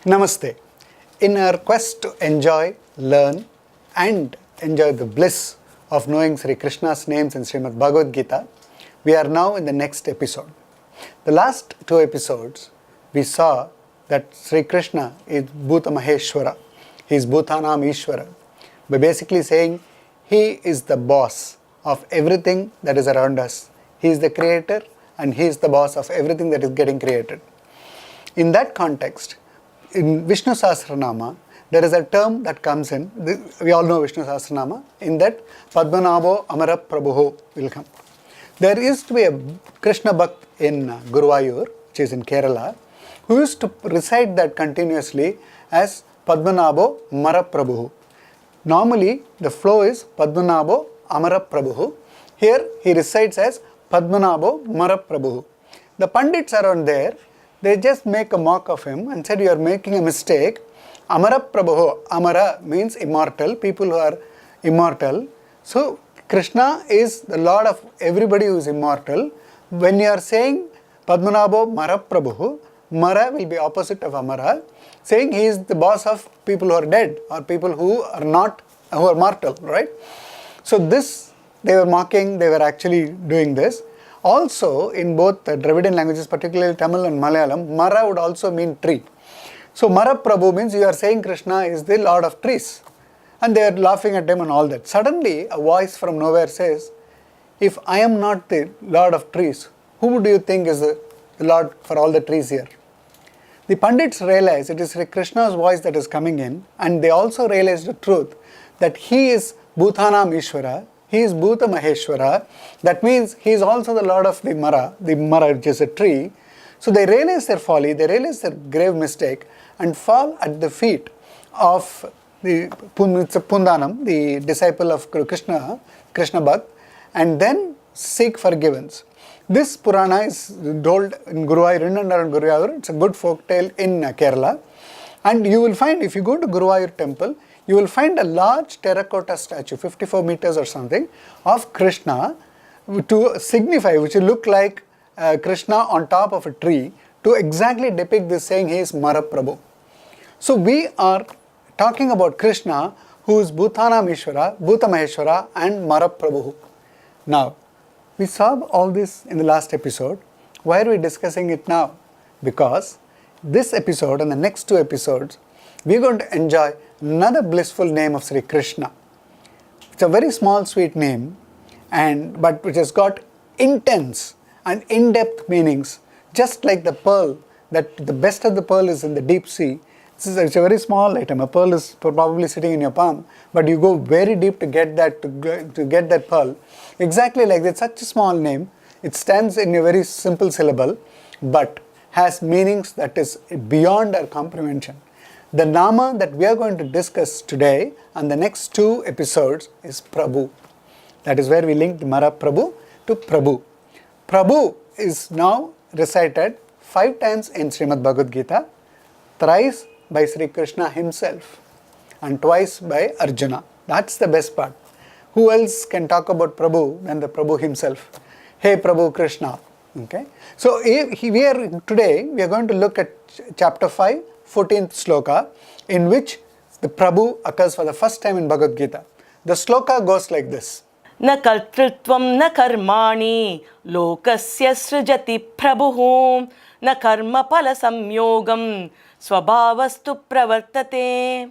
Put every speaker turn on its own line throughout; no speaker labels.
Namaste. In our quest to enjoy, learn and enjoy the bliss of knowing Sri Krishna's names in Srimad Bhagavat Geetha, we are now in the next episode. The last two episodes, we saw that Sri Krishna is Bhuta Maheshwara. He is Bhutanam Ishwara. By basically saying he is the boss of everything that is around us. He is the creator and he is the boss of everything that is getting created. In that context, in Vishnu Sahasranama, there is a term that comes in, we all know Vishnu Sahasranama, in that Padmanabho Amara Prabhu will come. There used to be a Krishna Bhakt in Guruvayur, which is in Kerala, who used to recite that continuously as Padmanabho Mara Prabhu. Normally, the flow is Padmanabho Amara Prabhu. Here, he recites as Padmanabho Mara Prabhu. The Pandits around there, they just make a mock of him and said, you are making a mistake. Amara Prabhu, Amara means immortal, people who are immortal. So, Krishna is the Lord of everybody who is immortal. When you are saying Padmanabho Mara Prabhu, Mara will be opposite of Amara, saying he is the boss of people who are dead or people who are mortal, right? So this, they were mocking, they were actually doing this. Also, in both the Dravidian languages, particularly Tamil and Malayalam, Mara would also mean tree. So, Mara Prabhu means you are saying Krishna is the Lord of trees. And they are laughing at him and all that. Suddenly, a voice from nowhere says, if I am not the Lord of trees, who do you think is the Lord for all the trees here? The Pandits realize it is Sri Krishna's voice that is coming in, and they also realize the truth that he is Bhutanam Ishwara. He is Bhuta Maheshwara. That means he is also the Lord of the Mara which is a tree. So they realize their folly, they realize their grave mistake and fall at the feet of the Pundanam, the disciple of Krishna Bhakt, and then seek forgiveness. This Purana is told in Guruvayur. It's a good folk tale in Kerala. And you will find, if you go to Guruvayur temple, you will find a large terracotta statue, 54 meters or something, of Krishna to signify, which will look like Krishna on top of a tree, to exactly depict this, saying he is Mara Prabhu. So we are talking about Krishna, who is Bhutanam Ishwara, Bhuta Maheshwara and Mara Prabhu. Now, we saw all this in the last episode. Why are we discussing it now? Because this episode and the next two episodes, we are going to enjoy another blissful name of Sri Krishna. It's a very small sweet name, but which has got intense and in-depth meanings, just like the pearl, that the best of the pearl is in the deep sea. It's a very small item. A pearl is probably sitting in your palm, but you go very deep to get that pearl. Exactly like that, such a small name. It stands in a very simple syllable, but has meanings that is beyond our comprehension. The Naama that we are going to discuss today and the next two episodes is Prabhu. That is where we link the Mara Prabhu to Prabhu. Prabhu is now recited 5 times in Srimad Bhagavat Geetha, thrice by Sri Krishna himself and twice by Arjuna. That's the best part. Who else can talk about Prabhu than the Prabhu himself? Hey Prabhu Krishna. Okay. So today we are going to look at chapter 5, 14th sloka, in which the Prabhu occurs for the first time in Bhagavad Gita. The sloka goes like this.
Na kartritvam na karmani lokasya srijati prabhu na karma pala samyogam swabhavastu pravartate.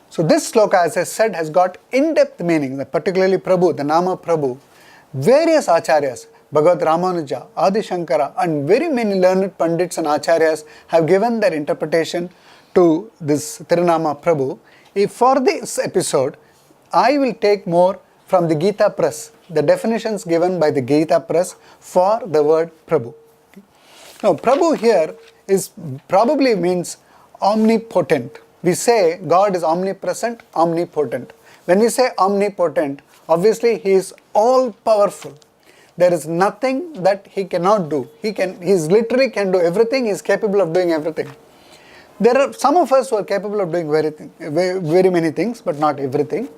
So this sloka, as I said, has got in-depth meaning, particularly Prabhu, the Naama Prabhu. Various acharyas, Bhagavad Ramanuja, Adi Shankara and very many learned Pandits and Acharyas have given their interpretation to this Tirunama Prabhu. For this episode, I will take more from the Gita Press, the definitions given by the Gita Press for the word Prabhu. Now, Prabhu here probably means omnipotent. We say God is omnipresent, omnipotent. When we say omnipotent, obviously he is all powerful. There is nothing that he cannot do. He literally can do everything. He is capable of doing everything. There are some of us who are capable of doing very many things, but not everything.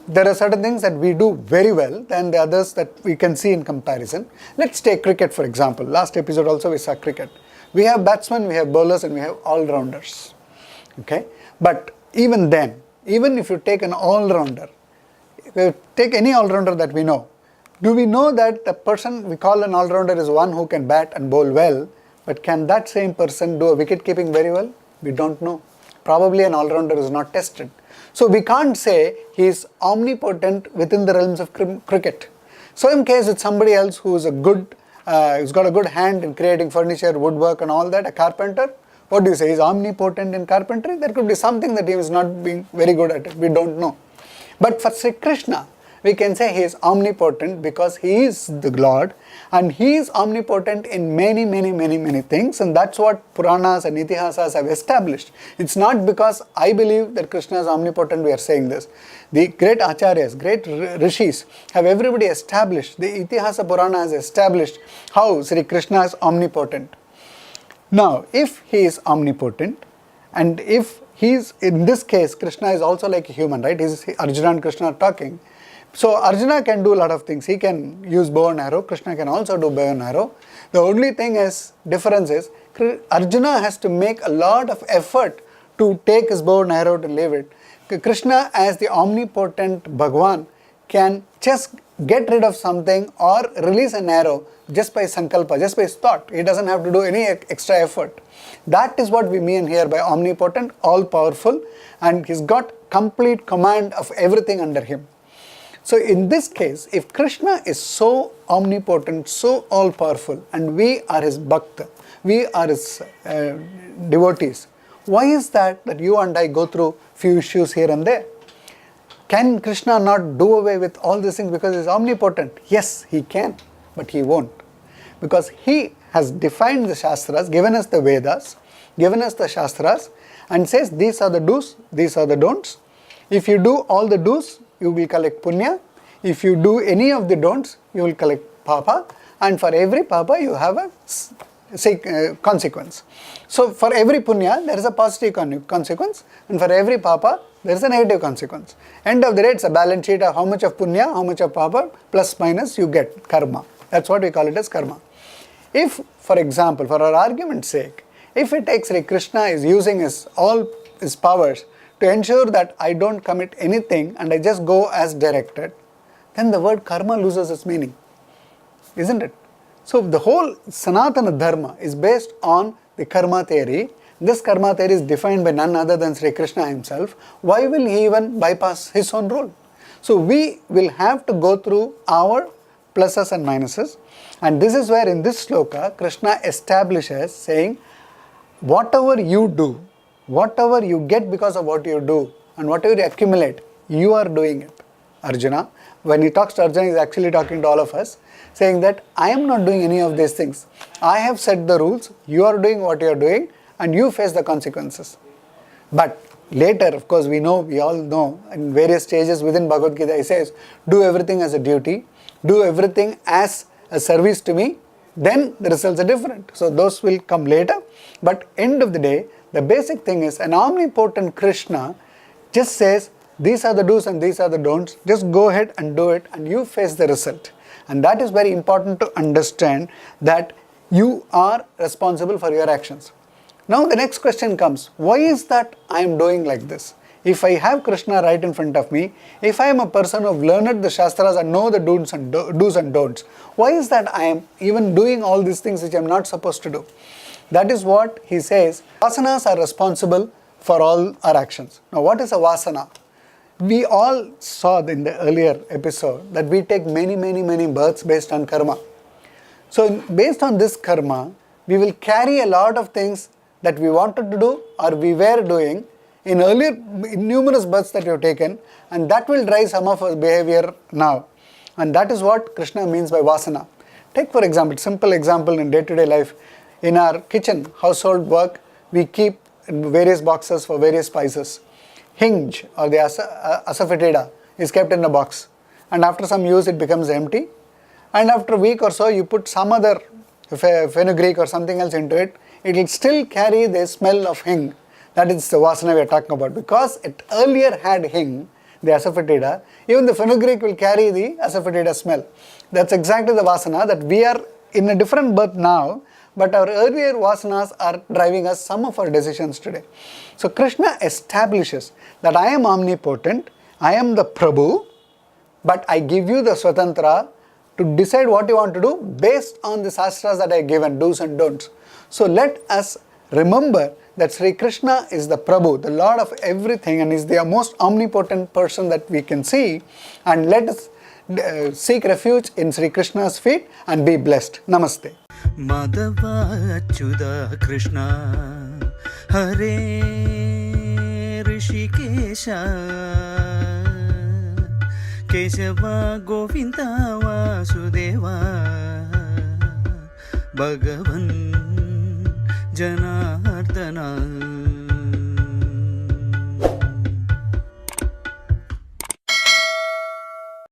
There are certain things that we do very well than the others that we can see in comparison. Let's take cricket for example. Last episode also we saw cricket. We have batsmen, we have bowlers and we have all-rounders. Okay? But even then, even if you take an all-rounder, take any all-rounder that we know, do we know that the person we call an all-rounder is one who can bat and bowl well, but can that same person do a wicket-keeping very well? We don't know. Probably an all-rounder is not tested. So we can't say he is omnipotent within the realms of cricket. So in case it's somebody else who is who's got a good hand in creating furniture, woodwork and all that, a carpenter, what do you say? Is omnipotent in carpentry? There could be something that he is not being very good at it. We don't know. But for Sri Krishna, we can say he is omnipotent because he is the Lord, and he is omnipotent in many things, and that's what Puranas and Itihasas have established. It's not because I believe that Krishna is omnipotent we are saying this. The great Acharyas, great Rishis have everybody established, the Itihasa Purana has established how Sri Krishna is omnipotent. Now, if he is omnipotent, and if he is, in this case, Krishna is also like a human, right? Arjuna and Krishna are talking. So Arjuna can do a lot of things. He can use bow and arrow. Krishna can also do bow and arrow. The only difference is Arjuna has to make a lot of effort to take his bow and arrow to leave it. Krishna, as the omnipotent Bhagwan, can just get rid of something or release an arrow just by sankalpa, just by his thought. He doesn't have to do any extra effort. That is what we mean here by omnipotent, all-powerful, and he's got complete command of everything under him. So in this case, if Krishna is so omnipotent, so all-powerful, and we are his bhakta, we are his devotees, why is that you and I go through few issues here and there? Can Krishna not do away with all these things because he is omnipotent? Yes, he can, but he won't. Because he has defined the Shastras, given us the Vedas, given us the Shastras, and says these are the do's, these are the don'ts. If you do all the do's, you will collect punya. If you do any of the don'ts, you will collect papa. And for every papa, you have a consequence. So for every punya, there is a positive consequence, and for every papa, there is a negative consequence. End of the day, it's a balance sheet of how much of punya, how much of papa, plus minus you get karma. That's what we call it as karma. If, for example, for our argument's sake, if it takes Sri Krishna is using all his powers to ensure that I don't commit anything and I just go as directed, then the word karma loses its meaning, isn't it? So the whole Sanatana Dharma is based on the karma theory. This karma theory is defined by none other than Sri Krishna himself. Why will he even bypass his own role? So we will have to go through our pluses and minuses, and this is where in this sloka Krishna establishes saying, whatever you do, whatever you get because of what you do, and whatever you accumulate, you are doing it. Arjuna, when he talks to Arjuna, he is actually talking to all of us, saying that I am not doing any of these things. I have set the rules, you are doing what you are doing, and you face the consequences. But later, of course, we all know, in various stages within Bhagavad Gita, he says, do everything as a duty, do everything as a service to me, then the results are different. So those will come later. But end of the day, the basic thing is an omnipotent Krishna just says, these are the do's and these are the don'ts, just go ahead and do it and you face the result. And that is very important to understand, that you are responsible for your actions. Now the next question comes, why is that I am doing like this? If I have Krishna right in front of me, if I am a person who have learned the Shastras and know the do's and don'ts, why is that I am even doing all these things which I am not supposed to do? That is what he says, vasanas are responsible for all our actions. Now what is a vasana? We all saw in the earlier episode that we take many births based on karma. So based on this karma, we will carry a lot of things that we wanted to do or we were doing in numerous births that we have taken, and that will drive some of our behavior now. And that is what Krishna means by vasana. Take for example, simple example in day-to-day life. In our kitchen, household work, we keep various boxes for various spices. Hinge or the asafoetida is kept in a box, and after some use it becomes empty, and after a week or so you put some other fenugreek or something else into it, it will still carry the smell of hing. That is the vasana we are talking about. Because it earlier had hing, the asafoetida, even the fenugreek will carry the asafoetida smell. That's exactly the vasana, that we are in a different birth now, but our earlier vasanas are driving us some of our decisions today. So Krishna establishes that I am omnipotent, I am the Prabhu, but I give you the Swatantra to decide what you want to do based on the sastras that I have given, do's and don'ts. So let us remember that Sri Krishna is the Prabhu, the Lord of everything, and is the most omnipotent person that we can see, and let us seek refuge in Sri Krishna's feet and be blessed. Namaste.
Madhava Achyuta Krishna Hare Rishikesha Kesava Govinda Vasudeva Bhagavan Janardana